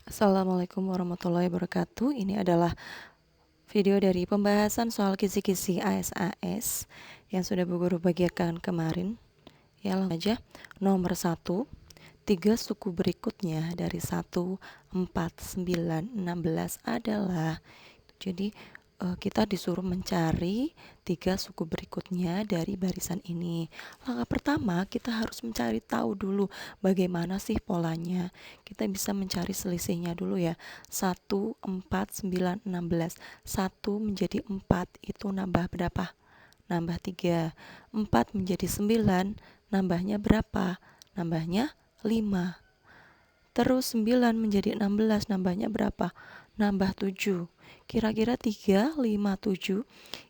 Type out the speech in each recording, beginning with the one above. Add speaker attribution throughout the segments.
Speaker 1: Assalamualaikum warahmatullahi wabarakatuh. Ini adalah video dari pembahasan soal kisi-kisi ASAS yang sudah Bu Guru bagikan kemarin. Ya, langsung aja. Nomor 1, 3 suku berikutnya dari 1, 4, 9, 16 adalah. Jadi kita disuruh mencari 3 suku berikutnya dari barisan ini. Langkah pertama, kita harus mencari tahu dulu bagaimana sih polanya. Kita bisa mencari selisihnya dulu ya. 1, 4, 9, 16. 1 menjadi 4 itu nambah berapa? Nambah 3. 4 menjadi 9, nambahnya berapa? Nambahnya 5. Terus 9 menjadi 16, nambahnya berapa? Nambah 7. Kira-kira 3, 5, 7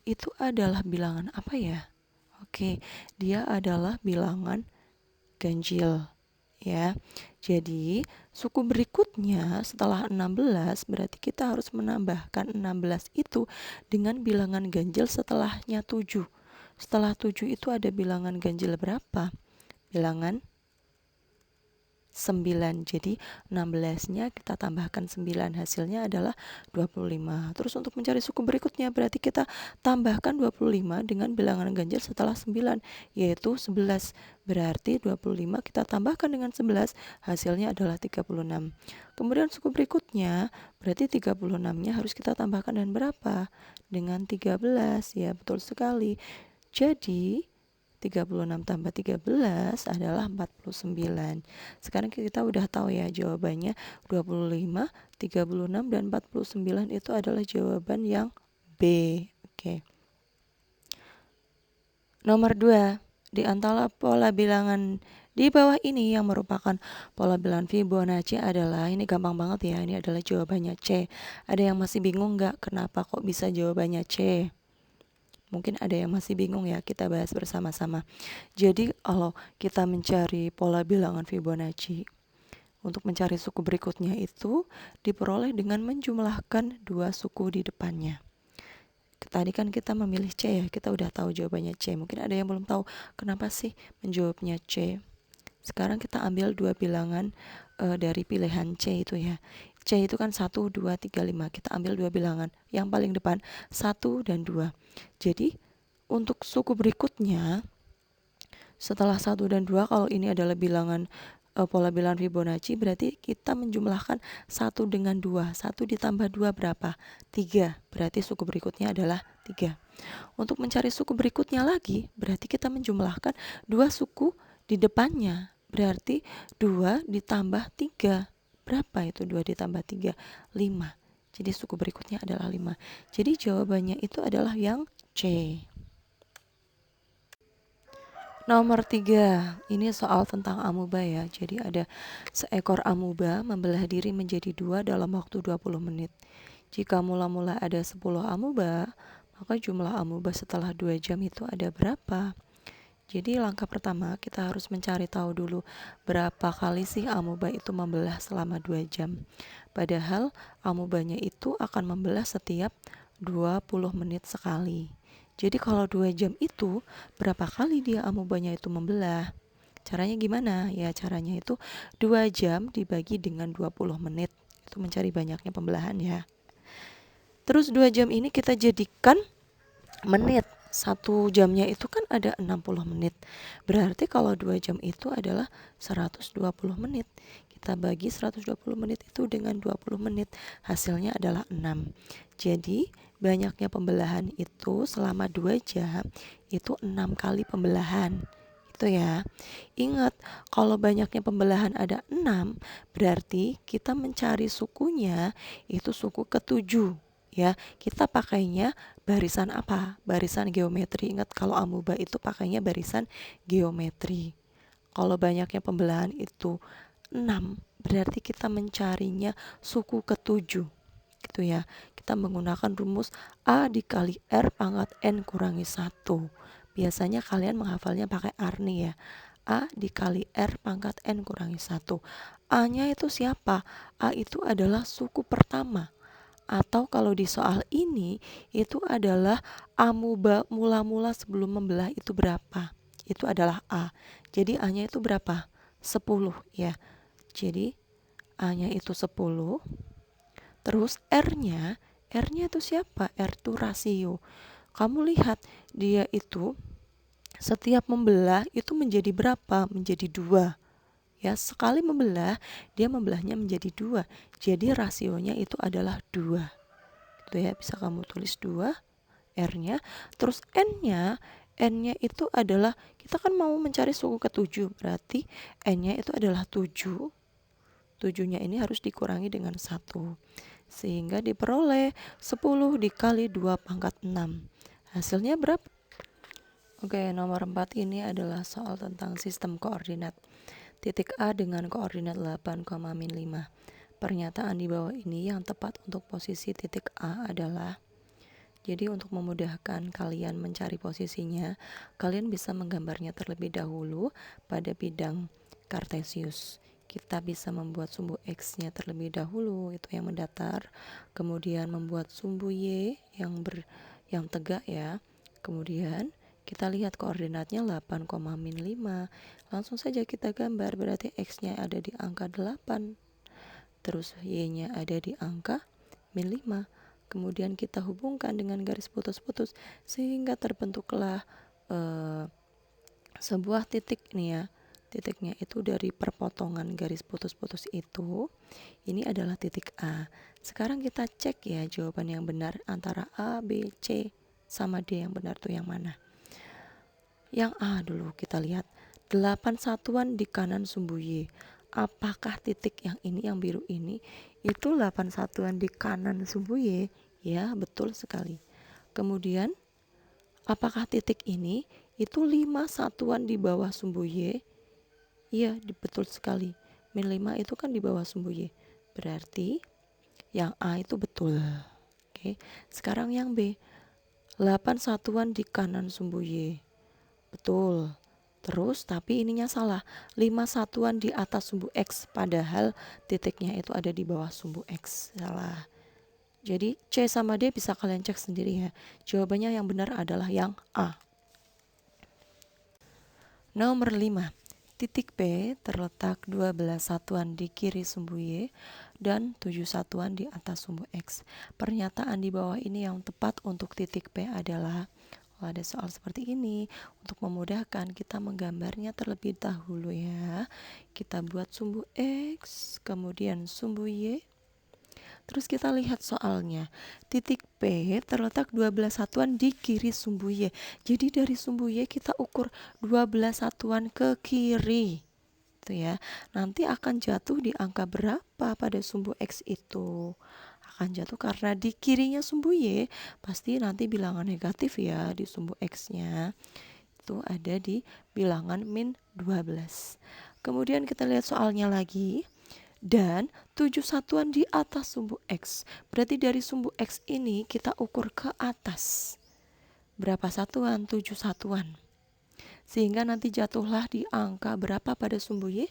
Speaker 1: itu adalah bilangan apa ya? Oke, dia adalah bilangan ganjil ya. Jadi, suku berikutnya setelah 16 berarti kita harus menambahkan 16 itu dengan bilangan ganjil setelahnya 7. Setelah 7 itu ada bilangan ganjil berapa? Bilangan 9. Jadi 16-nya kita tambahkan 9, hasilnya adalah 25. Terus untuk mencari suku berikutnya berarti kita tambahkan 25 dengan bilangan ganjil setelah 9, yaitu 11. Berarti 25 kita tambahkan dengan 11, hasilnya adalah 36. Kemudian suku berikutnya berarti 36-nya harus kita tambahkan dengan berapa? Dengan 13, ya betul sekali. Jadi 36 tambah 13 adalah 49. Sekarang kita udah tahu ya jawabannya 25, 36, dan 49 itu adalah jawaban yang B. Oke. Nomor 2. Di antara pola bilangan di bawah ini yang merupakan pola bilangan Fibonacci adalah, ini gampang banget ya, ini adalah jawabannya C. Ada yang masih bingung nggak kenapa kok bisa jawabannya C? Mungkin ada yang masih bingung ya, kita bahas bersama-sama. Jadi kalau kita mencari pola bilangan Fibonacci, untuk mencari suku berikutnya itu diperoleh dengan menjumlahkan 2 suku di depannya. Tadi kan kita memilih C ya, kita udah tahu jawabannya C. Mungkin ada yang belum tahu kenapa sih menjawabnya C. Sekarang kita ambil 2 bilangan dari pilihan C itu ya. C itu kan 1, 2, 3, 5. Kita ambil 2 bilangan. Yang paling depan 1 dan 2. Jadi untuk suku berikutnya setelah 1 dan 2, kalau ini adalah bilangan pola bilangan Fibonacci, berarti kita menjumlahkan 1 dengan 2. 1 ditambah 2 berapa? 3. Berarti suku berikutnya adalah 3. Untuk mencari suku berikutnya lagi, berarti kita menjumlahkan 2 suku di depannya. Berarti 2 ditambah 3. Berapa itu 2 ditambah 3? 5. Jadi suku berikutnya adalah 5. Jadi jawabannya itu adalah yang C. Nomor 3, ini soal tentang amuba ya. Jadi ada seekor amuba membelah diri menjadi 2 dalam waktu 20 menit. Jika mula-mula ada 10 amuba, maka jumlah amuba setelah 2 jam itu ada berapa? Jadi langkah pertama kita harus mencari tahu dulu berapa kali sih amuba itu membelah selama 2 jam. Padahal amubanya itu akan membelah setiap 20 menit sekali. Jadi kalau 2 jam itu berapa kali dia amubanya itu membelah? Caranya gimana? Ya caranya itu 2 jam dibagi dengan 20 menit. Itu mencari banyaknya pembelahan ya. Terus 2 jam ini kita jadikan menit. 1 jamnya itu kan ada 60 menit. Berarti kalau 2 jam itu adalah 120 menit. Kita bagi 120 menit itu dengan 20 menit. Hasilnya adalah 6. Jadi banyaknya pembelahan itu selama 2 jam itu 6 kali pembelahan. Itu ya. Ingat, kalau banyaknya pembelahan ada 6, berarti kita mencari sukunya itu suku ke-7. Ya, kita pakainya barisan apa? Barisan geometri. Ingat kalau amuba itu pakainya barisan geometri. Kalau banyaknya pembelahan itu 6, berarti kita mencarinya suku ke-7. Gitu ya. Kita menggunakan rumus A dikali R pangkat N kurangi 1. Biasanya kalian menghafalnya pakai R nih ya. A dikali R pangkat N kurangi 1. A-nya itu siapa? A itu adalah suku pertama. Atau kalau di soal ini itu adalah amuba mula-mula sebelum membelah itu berapa? Itu adalah A. Jadi A-nya itu berapa? 10 ya. Jadi A-nya itu 10. Terus R-nya itu siapa? R itu rasio. Kamu lihat dia itu setiap membelah itu menjadi berapa? Menjadi 2. Ya, sekali membelah, dia membelahnya menjadi 2. Jadi rasionya itu adalah 2. Itu ya, bisa kamu tulis 2 R-nya. Terus N-nya itu adalah, kita kan mau mencari suku ke-7, berarti N-nya itu adalah 7. 7-nya ini harus dikurangi dengan 1. Sehingga diperoleh 10 dikali 2 pangkat 6. Hasilnya berapa? Oke, nomor 4 ini adalah soal tentang sistem koordinat. Titik A dengan koordinat 8, min 5. Pernyataan di bawah ini yang tepat untuk posisi titik A adalah, jadi untuk memudahkan kalian mencari posisinya, kalian bisa menggambarnya terlebih dahulu pada bidang Kartesius. Kita bisa membuat sumbu X-nya terlebih dahulu, itu yang mendatar. Kemudian membuat sumbu Y yang tegak ya. Kemudian kita lihat koordinatnya 8, min 5. Langsung saja kita gambar, berarti X-nya ada di angka 8. Terus Y-nya ada di angka min 5. Kemudian kita hubungkan dengan garis putus-putus sehingga terbentuklah sebuah titik nih ya. Titiknya itu dari perpotongan garis putus-putus itu. Ini adalah titik A. Sekarang kita cek ya jawaban yang benar antara A, B, C sama D yang benar tuh yang mana. Yang A dulu kita lihat. 8 satuan di kanan sumbu Y. Apakah titik yang ini, yang biru ini, itu 8 satuan di kanan sumbu Y? Ya, betul sekali. Kemudian, apakah titik ini itu 5 satuan di bawah sumbu Y? Iya, betul sekali. Min 5 itu kan di bawah sumbu Y. Berarti yang A itu betul. Oke. Sekarang yang B. 8 satuan di kanan sumbu Y. Betul. Terus tapi ininya salah. 5 satuan di atas sumbu X, padahal titiknya itu ada di bawah sumbu X. Salah. Jadi C sama D bisa kalian cek sendiri ya. Jawabannya yang benar adalah yang A. Nomor 5. Titik P terletak 12 satuan di kiri sumbu Y dan 7 satuan di atas sumbu X. Pernyataan di bawah ini yang tepat untuk titik P adalah, ada soal seperti ini. Untuk memudahkan kita menggambarnya terlebih dahulu ya. Kita buat sumbu X, kemudian sumbu Y. Terus kita lihat soalnya. Titik P terletak 12 satuan di kiri sumbu Y. Jadi dari sumbu Y kita ukur 12 satuan ke kiri. Itu ya. Nanti akan jatuh di angka berapa pada sumbu X itu? Akan jatuh karena di kirinya sumbu Y pasti nanti bilangan negatif ya di sumbu X-nya. Itu ada di bilangan min 12. Kemudian kita lihat soalnya lagi. Dan 7 satuan di atas sumbu X. Berarti dari sumbu X ini kita ukur ke atas. Berapa satuan? 7 satuan. Sehingga nanti jatuhlah di angka berapa pada sumbu Y?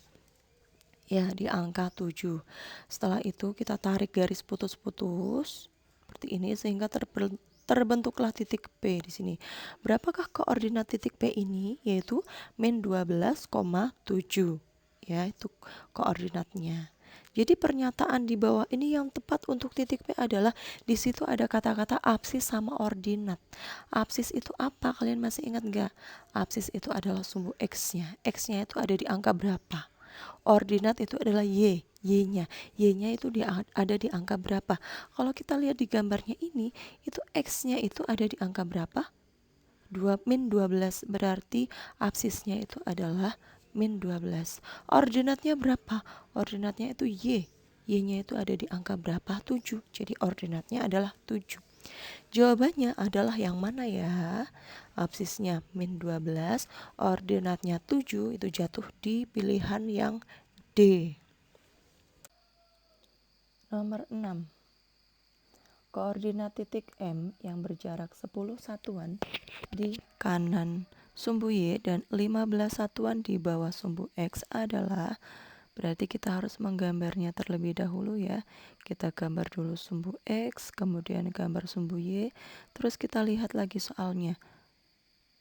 Speaker 1: Ya, di angka 7. Setelah itu kita tarik garis putus-putus seperti ini sehingga terbentuklah titik P di sini. Berapakah koordinat titik P ini? Yaitu min 12,7. Ya, itu koordinatnya. Jadi pernyataan di bawah ini yang tepat untuk titik P adalah di situ ada kata-kata absis sama ordinat. Absis itu apa? Kalian masih ingat nggak? Absis itu adalah sumbu X-nya. X-nya itu ada di angka berapa? Ordinat itu adalah Y-nya. Y-nya itu ada di angka berapa? Kalau kita lihat di gambarnya ini, itu X-nya itu ada di angka berapa? Min 12, berarti absisnya itu adalah min 12. Ordinatnya berapa? Ordinatnya itu Y. Y-nya itu ada di angka berapa? 7. Jadi ordinatnya adalah 7. Jawabannya adalah yang mana ya? Absisnya min 12, ordinatnya 7, itu jatuh di pilihan yang D. Nomor 6. Koordinat titik M yang berjarak 10 satuan di kanan sumbu Y dan 15 satuan di bawah sumbu X adalah, berarti kita harus menggambarnya terlebih dahulu ya. Kita gambar dulu sumbu X, kemudian gambar sumbu Y, terus kita lihat lagi soalnya.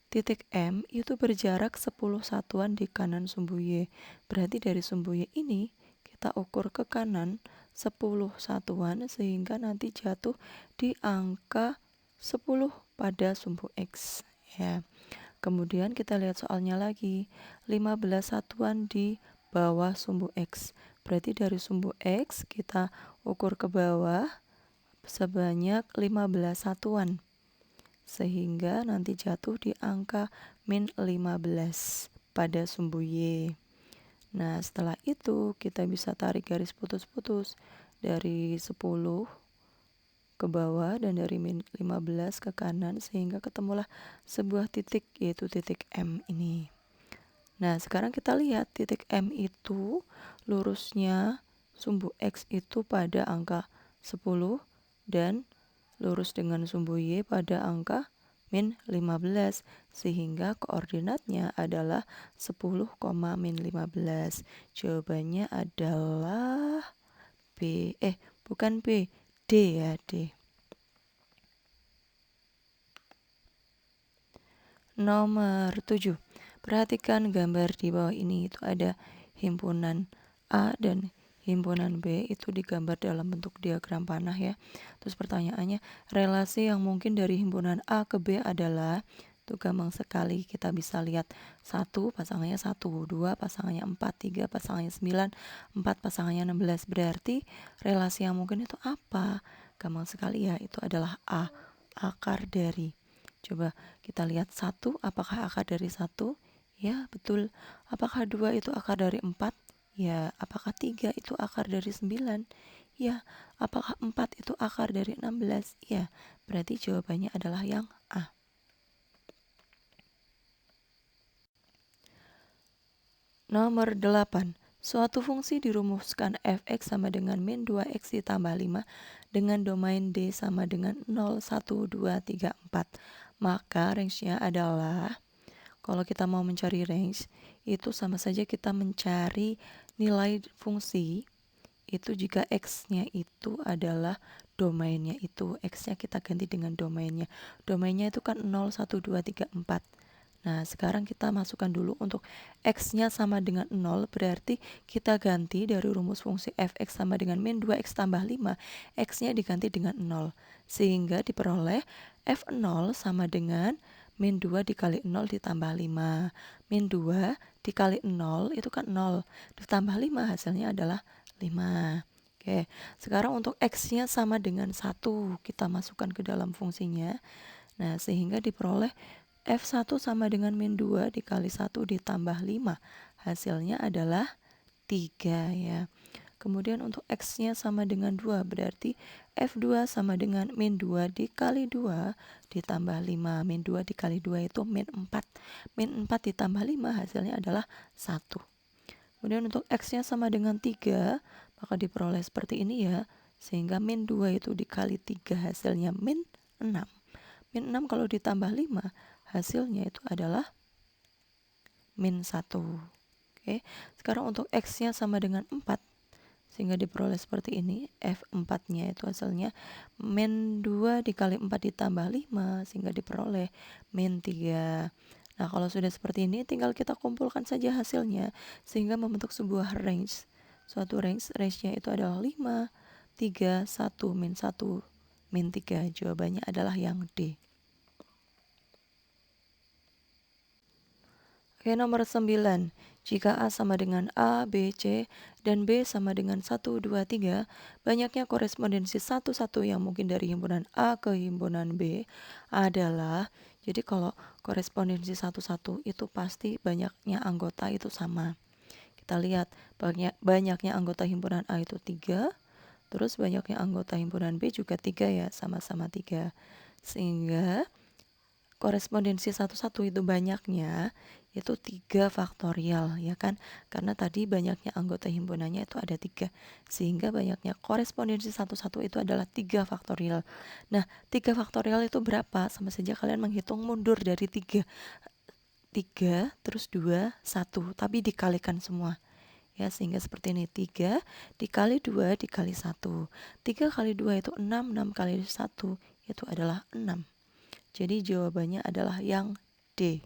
Speaker 1: Titik M itu berjarak 10 satuan di kanan sumbu Y. Berarti dari sumbu Y ini kita ukur ke kanan 10 satuan sehingga nanti jatuh di angka 10 pada sumbu X ya. Kemudian kita lihat soalnya lagi, 15 satuan di bawah sumbu X. Berarti dari sumbu X kita ukur ke bawah sebanyak 15 satuan. Sehingga nanti jatuh di angka min 15 pada sumbu Y. Nah, setelah itu kita bisa tarik garis putus-putus dari 10 ke bawah dan dari min 15 ke kanan sehingga ketemulah sebuah titik, yaitu titik M ini. Nah, sekarang kita lihat titik M itu lurusnya sumbu X itu pada angka 10 dan lurus dengan sumbu Y pada angka min 15 sehingga koordinatnya adalah 10, min 15. Jawabannya adalah bukan B, D ya, D. Nomor 7. Perhatikan gambar di bawah ini, itu ada himpunan A dan himpunan B, itu digambar dalam bentuk diagram panah ya. Terus pertanyaannya, relasi yang mungkin dari himpunan A ke B adalah, itu gampang sekali, kita bisa lihat 1 pasangannya 1, 2 pasangannya 4, 3 pasangannya 9, 4 pasangannya 16. Berarti relasi yang mungkin itu apa? Gampang sekali ya, itu adalah A, akar dari. Coba kita lihat 1, apakah akar dari 1? Ya, betul. Apakah 2 itu akar dari 4? Ya. Apakah 3 itu akar dari 9? Ya. Apakah 4 itu akar dari 16? Ya. Berarti jawabannya adalah yang A. Nomor 8. Suatu fungsi dirumuskan f(x) sama dengan min 2x ditambah 5 dengan domain D sama dengan 0, 1, 2, 3, 4. Maka range-nya adalah, kalau kita mau mencari range, itu sama saja kita mencari nilai fungsi. Itu jika x-nya itu adalah domainnya itu. X-nya kita ganti dengan domainnya. Domainnya itu kan 0, 1, 2, 3, 4. Nah, sekarang kita masukkan dulu untuk X-nya sama dengan 0, berarti kita ganti dari rumus fungsi f(x) sama dengan min 2x tambah 5, X-nya diganti dengan 0. Sehingga diperoleh f0 sama dengan min 2 dikali 0 ditambah 5. Min 2 dikali 0 itu kan 0, ditambah 5 hasilnya adalah 5. Oke, sekarang untuk X-nya sama dengan 1, kita masukkan ke dalam fungsinya. Nah, sehingga diperoleh F1 sama dengan min 2 dikali 1 ditambah 5. Hasilnya adalah 3 ya. Kemudian untuk X-nya sama dengan 2, berarti F2 sama dengan min 2 dikali 2 ditambah 5. Min 2 dikali 2 itu min 4. Min 4 ditambah 5 hasilnya adalah 1. Kemudian untuk X-nya sama dengan 3, maka diperoleh seperti ini ya. Sehingga min 2 itu dikali 3 hasilnya min 6. Min 6 kalau ditambah 5, hasilnya itu adalah min 1. Oke, sekarang untuk X-nya sama dengan 4, sehingga diperoleh seperti ini. F4-nya itu hasilnya min 2 dikali 4 ditambah 5, sehingga diperoleh min 3. Nah, kalau sudah seperti ini, tinggal kita kumpulkan saja hasilnya, sehingga membentuk sebuah range. Suatu range-nya itu adalah 5, 3, 1, min 1, min 3. Jawabannya adalah yang D. Oke, nomor 9. Jika A sama dengan A, B, C, dan B sama dengan 1, 2, 3, banyaknya korespondensi 1, 1 yang mungkin dari himpunan A ke himpunan B adalah, jadi kalau korespondensi 1, 1 itu pasti banyaknya anggota itu sama. Kita lihat banyaknya anggota himpunan A itu 3, terus banyaknya anggota himpunan B juga 3 ya, sama-sama 3. Sehingga korespondensi 1, 1 itu banyaknya itu 3 faktorial ya kan, karena tadi banyaknya anggota himpunannya itu ada 3, sehingga banyaknya korespondensi 1, 1 itu adalah 3 faktorial. Nah, 3 faktorial itu berapa? Sama saja kalian menghitung mundur dari 3 terus 2, 1, tapi dikalikan semua ya, sehingga seperti ini, 3 dikali 2 dikali 1. 3 kali 2 itu 6, 6 kali 1 itu adalah 6. Jadi jawabannya adalah yang D.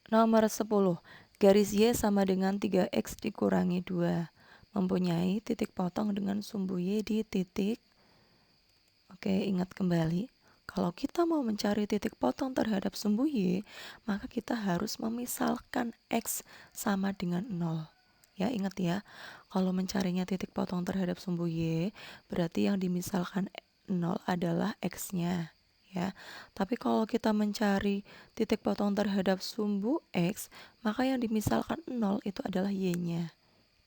Speaker 1: Nomor 10. Garis Y sama dengan 3X dikurangi 2. Mempunyai titik potong dengan sumbu Y di titik. Oke, ingat kembali. Kalau kita mau mencari titik potong terhadap sumbu Y, maka kita harus memisalkan X sama dengan 0. Ya, ingat ya. Kalau mencarinya titik potong terhadap sumbu Y, berarti yang dimisalkan 0 adalah X-nya. Ya, tapi kalau kita mencari titik potong terhadap sumbu X, maka yang dimisalkan 0 itu adalah Y-nya.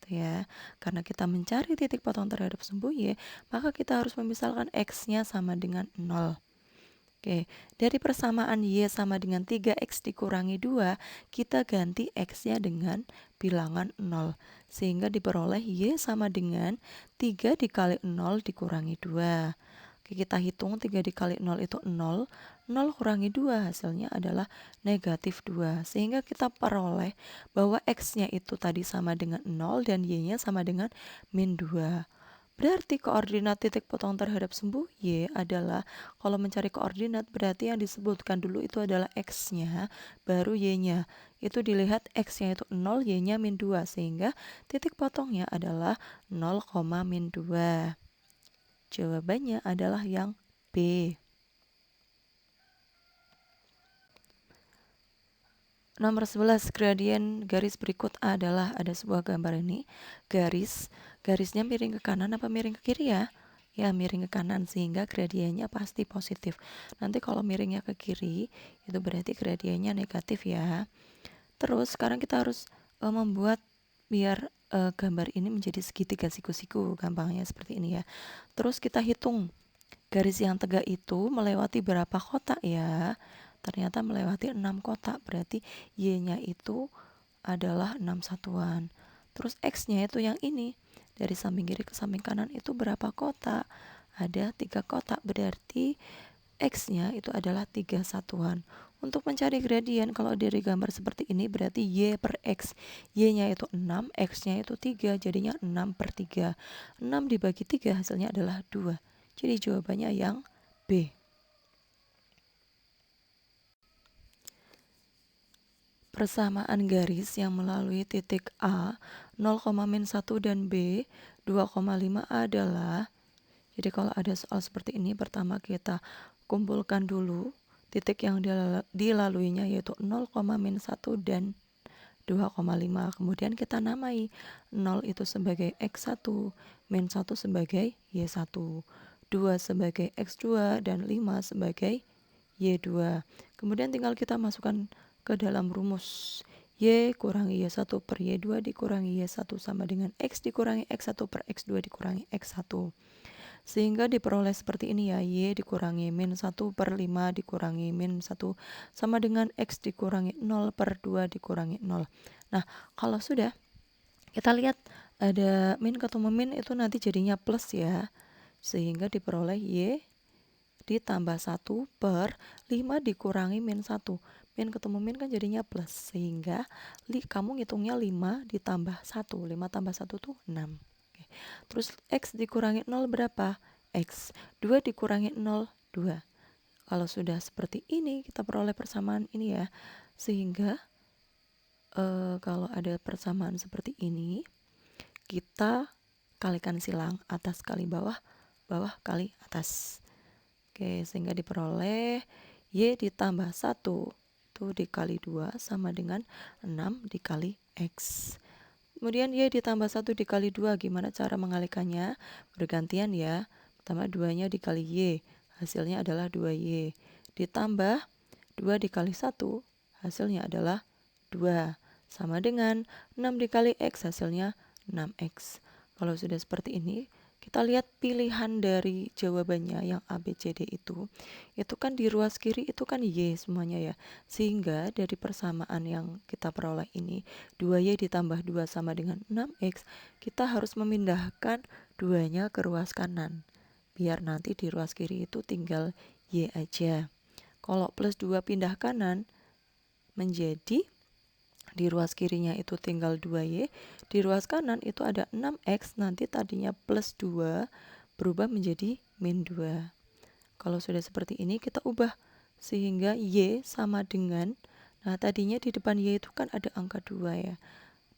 Speaker 1: Ya, karena kita mencari titik potong terhadap sumbu Y, maka kita harus memisalkan X-nya sama dengan 0. Oke, dari persamaan Y sama dengan 3X dikurangi 2, kita ganti X-nya dengan bilangan 0. Sehingga diperoleh Y sama dengan 3 dikali 0 dikurangi 2. Oke, kita hitung 3 dikali 0 itu 0. 0 kurangi 2 hasilnya adalah negatif 2. Sehingga kita peroleh bahwa X-nya itu tadi sama dengan 0 dan Y-nya sama dengan min 2. Berarti koordinat titik potong terhadap sumbu Y adalah, kalau mencari koordinat berarti yang disebutkan dulu itu adalah X-nya, baru Y-nya. Itu dilihat X-nya itu 0, Y-nya min 2, sehingga titik potongnya adalah 0, min 2. Jawabannya adalah yang B. Nomor 11, gradien garis berikut adalah, ada sebuah gambar ini, garisnya miring ke kanan apa miring ke kiri ya? Ya, miring ke kanan, sehingga gradiennya pasti positif. Nanti kalau miringnya ke kiri, itu berarti gradiennya negatif ya. Terus sekarang kita harus membuat biar gambar ini menjadi segitiga siku-siku, gampangnya seperti ini ya. Terus kita hitung garis yang tegak itu melewati berapa kotak ya? Ternyata melewati 6 kotak, berarti Y-nya itu adalah 6 satuan. Terus X-nya itu yang ini, dari samping kiri ke samping kanan itu berapa kotak? Ada 3 kotak, berarti X-nya itu adalah 3 satuan. Untuk mencari gradien, kalau dari gambar seperti ini berarti Y per X. Y-nya itu 6, X-nya itu 3, jadinya 6 per 3. 6 dibagi 3 hasilnya adalah 2. Jadi jawabannya yang B. Persamaan garis yang melalui titik A 0,-1 dan B 2,5 adalah, jadi kalau ada soal seperti ini, pertama kita kumpulkan dulu titik yang dilaluinya, yaitu 0,-1 dan 2,5. Kemudian kita namai 0 itu sebagai X1, min 1 sebagai Y1, 2 sebagai X2, dan 5 sebagai Y2. Kemudian tinggal kita masukkan ke dalam rumus. Y kurangi Y1 per Y2 dikurangi Y1 sama dengan X dikurangi X1 per X2 dikurangi X1. Sehingga diperoleh seperti ini ya, Y dikurangi min 1 per 5 dikurangi min 1 sama dengan X dikurangi 0 per 2 dikurangi 0. Nah, kalau sudah, kita lihat ada min ketemu min itu nanti jadinya plus ya. Sehingga diperoleh Y ditambah 1 per 5 dikurangi min 1. Min ketemu min kan jadinya plus, sehingga kamu ngitungnya 5 ditambah 1. 5 tambah 1 tuh 6. Oke. Terus X dikurangi 0 berapa? X. 2 dikurangi 0, 2. Kalau sudah seperti ini, kita peroleh persamaan ini ya. Sehingga kalau ada persamaan seperti ini, kita kalikan silang, atas kali bawah, bawah kali atas. Oke, sehingga diperoleh Y ditambah 1 itu dikali 2 sama dengan 6 dikali X. Kemudian Y ditambah 1 dikali 2, gimana cara mengalikannya? Bergantian ya. Pertama 2-nya dikali Y, hasilnya adalah 2Y. Ditambah 2 dikali 1, hasilnya adalah 2. Sama dengan 6 dikali X, hasilnya 6X. Kalau sudah seperti ini, kita lihat pilihan dari jawabannya yang A, B, C, D itu kan di ruas kiri itu kan Y semuanya ya. Sehingga dari persamaan yang kita peroleh ini, 2Y ditambah 2 sama dengan 6X, kita harus memindahkan 2-nya ke ruas kanan. Biar nanti di ruas kiri itu tinggal Y aja. Kalau plus 2 pindah kanan, menjadi di ruas kirinya itu tinggal 2Y, di ruas kanan itu ada 6X, nanti tadinya plus 2 berubah menjadi min 2. Kalau sudah seperti ini kita ubah sehingga Y sama dengan Nah, tadinya di depan Y itu kan ada angka 2 ya.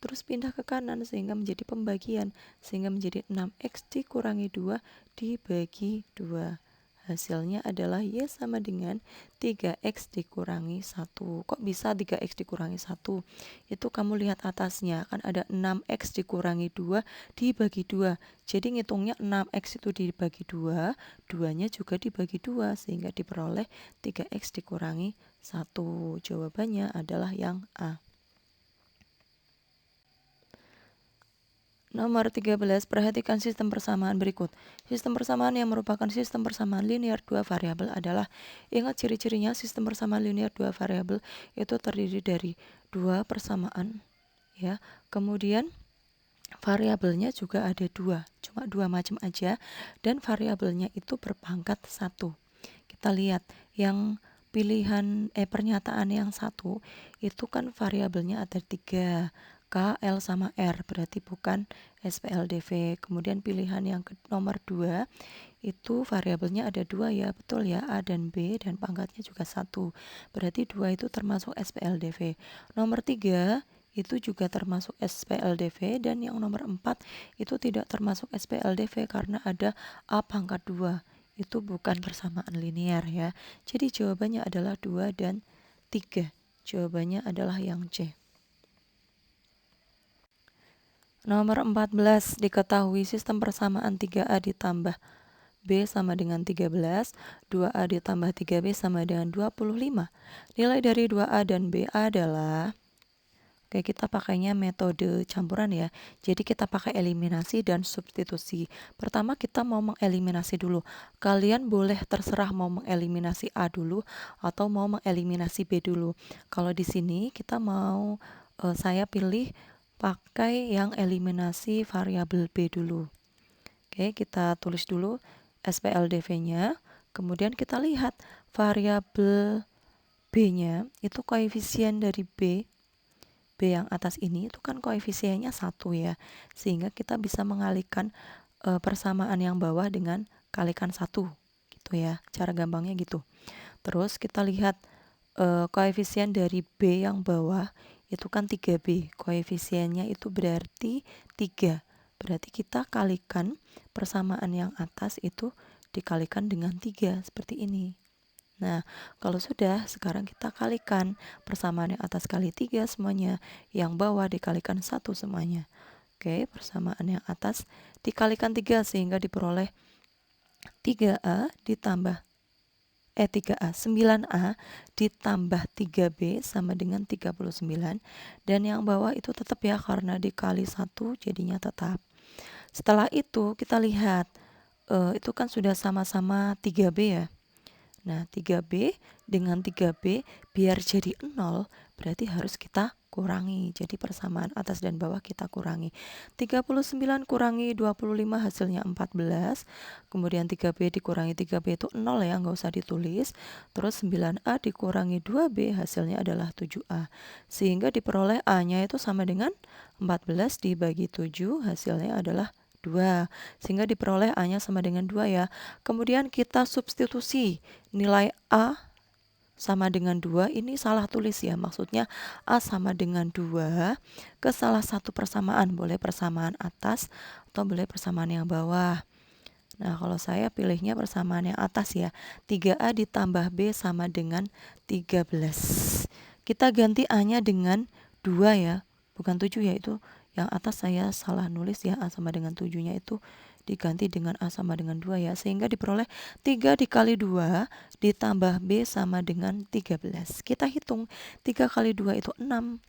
Speaker 1: Terus pindah ke kanan sehingga menjadi pembagian. Sehingga menjadi 6X dikurangi 2 dibagi 2. Hasilnya adalah Y sama dengan 3X dikurangi 1. Kok bisa 3X dikurangi 1? Itu kamu lihat atasnya, kan ada 6X dikurangi 2 dibagi 2. Jadi ngitungnya 6X itu dibagi 2, 2-nya juga dibagi 2, sehingga diperoleh 3X dikurangi 1. Jawabannya adalah yang A. Nomor 13, perhatikan sistem persamaan berikut. Sistem persamaan yang merupakan sistem persamaan linear dua variabel adalah, ingat ciri-cirinya, sistem persamaan linear dua variabel itu terdiri dari dua persamaan, ya. Kemudian variabelnya juga ada dua, cuma dua macam aja, dan variabelnya itu berpangkat 1. Kita lihat yang pilihan pernyataan yang 1 itu kan variabelnya ada 3, K, L, sama R, berarti bukan SPLDV. Kemudian pilihan yang nomor 2 itu variabelnya ada 2 ya, betul ya, A dan B, dan pangkatnya juga 1, berarti 2 itu termasuk SPLDV. Nomor 3 itu juga termasuk SPLDV, dan yang nomor 4 itu tidak termasuk SPLDV karena ada A pangkat 2. Itu bukan persamaan linear ya. Jadi jawabannya adalah 2 dan 3. Jawabannya adalah yang C. Nomor 14, diketahui sistem persamaan 3A ditambah B sama dengan 13, 2A ditambah 3B sama dengan 25. Nilai dari 2A dan B adalah, oke, kita pakainya metode campuran ya. Jadi kita pakai eliminasi dan substitusi. Pertama kita mau mengeliminasi dulu. Kalian boleh terserah mau mengeliminasi A dulu atau mau mengeliminasi B dulu. Kalau di sini kita mau, saya pilih pakai yang eliminasi variabel B dulu. Oke, kita tulis dulu SPLDV-nya. Kemudian kita lihat variabel B-nya itu koefisien dari B yang atas ini itu kan koefisiennya 1 ya. Sehingga kita bisa mengalihkan persamaan yang bawah dengan kalikan 1 gitu ya. Cara gampangnya gitu. Terus kita lihat koefisien dari B yang bawah itu kan 3B. Koefisiennya itu berarti 3. Berarti kita kalikan persamaan yang atas itu dikalikan dengan 3 seperti ini. Nah, kalau sudah, sekarang kita kalikan persamaan yang atas kali 3 semuanya, yang bawah dikalikan 1 semuanya. Oke, persamaan yang atas dikalikan 3 sehingga diperoleh 3A ditambah 3A, 9A ditambah 3B sama dengan 39, dan yang bawah itu tetap ya karena dikali 1 jadinya tetap. Setelah itu kita lihat itu kan sudah sama-sama 3B ya. Nah, 3B dengan 3B biar jadi 0 berarti harus kita kurangi. Jadi persamaan atas dan bawah kita kurangi. 39 kurangi 25 hasilnya 14. Kemudian 3B dikurangi 3B itu 0 ya, nggak usah ditulis. Terus 9A dikurangi 2B hasilnya adalah 7A. Sehingga diperoleh A-nya itu sama dengan 14 dibagi 7 hasilnya adalah 2. Sehingga diperoleh A-nya sama dengan 2 ya. Kemudian kita substitusi nilai A sama dengan 2, ini salah tulis ya, maksudnya A sama dengan 2 ke salah satu persamaan, boleh persamaan atas atau boleh persamaan yang bawah. Nah, kalau saya pilihnya persamaan yang atas ya, 3A ditambah B sama dengan 13. Kita ganti A-nya dengan 2 ya, bukan 7 ya, itu yang atas saya salah nulis ya, A sama dengan 7-nya itu diganti dengan A sama dengan 2 ya, sehingga diperoleh 3 dikali 2 ditambah B sama dengan 13. Kita hitung 3 kali 2 itu 6.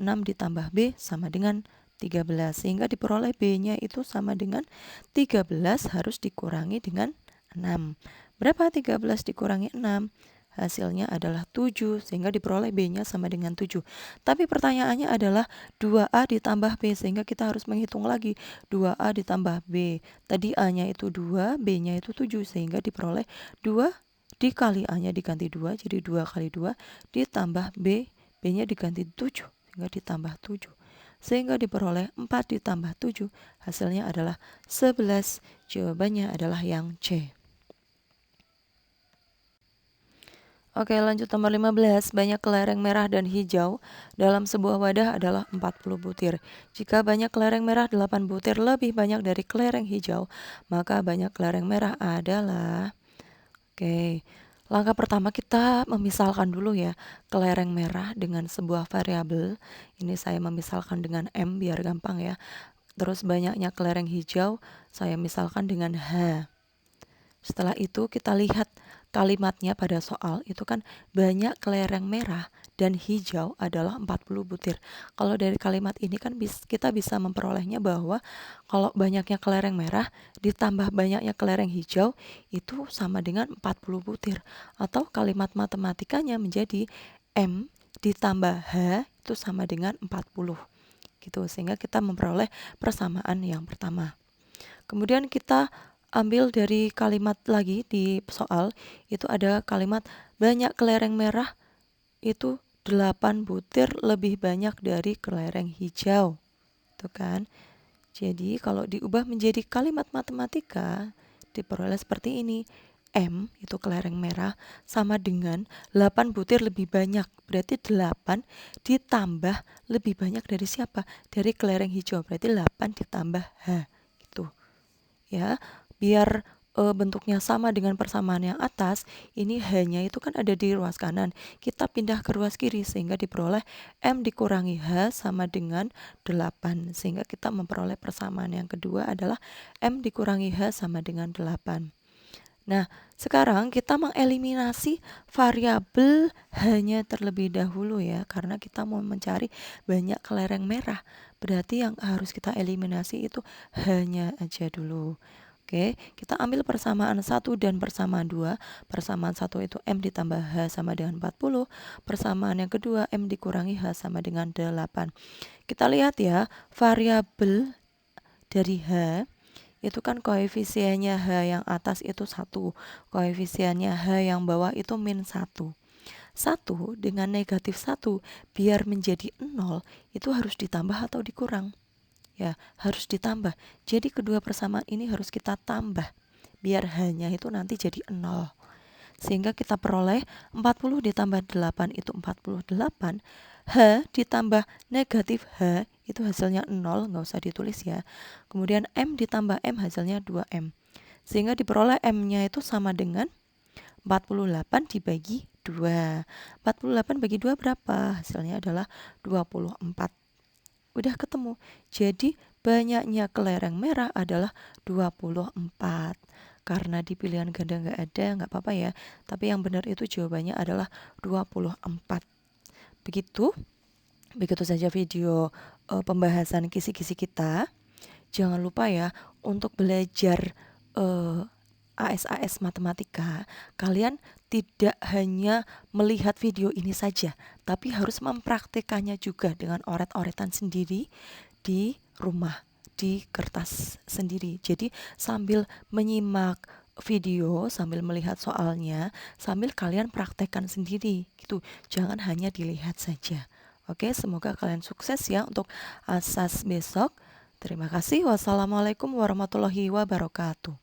Speaker 1: 6 ditambah B sama dengan 13, sehingga diperoleh B-nya itu sama dengan 13 harus dikurangi dengan 6. Berapa 13 dikurangi 6? Hasilnya adalah 7, sehingga diperoleh B-nya sama dengan 7. Tapi pertanyaannya adalah 2A ditambah B, sehingga kita harus menghitung lagi 2A ditambah B. Tadi A-nya itu 2, B-nya itu 7, sehingga diperoleh 2 dikali A-nya diganti 2, jadi 2 kali 2 ditambah B, B-nya diganti 7, sehingga ditambah 7. Sehingga diperoleh 4 ditambah 7, hasilnya adalah 11. Jawabannya adalah yang C. Oke, lanjut nomor 15. Banyak kelereng merah dan hijau dalam sebuah wadah adalah 40 butir. Jika banyak kelereng merah 8 butir lebih banyak dari kelereng hijau, maka banyak kelereng merah adalah... Oke, langkah pertama kita memisalkan dulu ya kelereng merah dengan sebuah variabel. Ini saya memisalkan dengan M biar gampang ya. Terus banyaknya kelereng hijau saya misalkan dengan H. Setelah itu kita lihat kalimatnya pada soal itu kan banyak kelereng merah dan hijau adalah 40 butir. Kalau dari kalimat ini kan kita bisa memperolehnya bahwa kalau banyaknya kelereng merah ditambah banyaknya kelereng hijau itu sama dengan 40 butir. Atau kalimat matematikanya menjadi M ditambah H itu sama dengan 40 gitu. Sehingga kita memperoleh persamaan yang pertama. Kemudian kita ambil dari kalimat lagi di soal, itu ada kalimat banyak kelereng merah itu 8 butir lebih banyak dari kelereng hijau. Itu kan. Jadi kalau diubah menjadi kalimat matematika diperoleh seperti ini. M itu kelereng merah sama dengan 8 butir lebih banyak. Berarti 8 ditambah lebih banyak dari siapa? Dari kelereng hijau. Berarti 8 ditambah H gitu. Ya, biar bentuknya sama dengan persamaan yang atas, ini hanya itu kan ada di ruas kanan. Kita pindah ke ruas kiri sehingga diperoleh M dikurangi H sama dengan 8. Sehingga kita memperoleh persamaan yang kedua adalah M dikurangi H sama dengan 8. Nah, sekarang kita mengeliminasi variabel hanya terlebih dahulu ya, karena kita mau mencari banyak kelereng merah. Berarti yang harus kita eliminasi itu hanya aja dulu. Oke, kita ambil persamaan 1 dan persamaan 2. Persamaan 1 itu M ditambah H sama dengan 40. Persamaan yang kedua M dikurangi H sama dengan 8. Kita lihat ya, variabel dari H itu kan koefisiennya H yang atas itu 1. Koefisiennya H yang bawah itu min 1. 1 dengan negatif 1 biar menjadi 0 itu harus ditambah atau dikurang? Ya, harus ditambah. Jadi kedua persamaan ini harus kita tambah biar H-nya itu nanti jadi 0. Sehingga kita peroleh 40 ditambah 8 itu 48. H ditambah negatif H itu hasilnya 0, nggak usah ditulis ya. Kemudian M ditambah M hasilnya 2M. Sehingga diperoleh M-nya itu sama dengan 48 dibagi 2. 48 bagi 2 berapa? Hasilnya adalah 24. Udah ketemu. Jadi banyaknya kelereng merah adalah 24. Karena di pilihan ganda nggak ada, nggak apa-apa ya. Tapi yang benar itu jawabannya adalah 24. Begitu saja video pembahasan kisi-kisi kita. Jangan lupa ya untuk belajar AS matematika, kalian tidak hanya melihat video ini saja, tapi harus mempraktikannya juga dengan oret-oretan sendiri di rumah, di kertas sendiri. Jadi sambil menyimak video, sambil melihat soalnya, sambil kalian praktekkan sendiri gitu. Jangan hanya dilihat saja. Oke, semoga kalian sukses ya untuk asas besok. Terima kasih. Wassalamualaikum warahmatullahi wabarakatuh.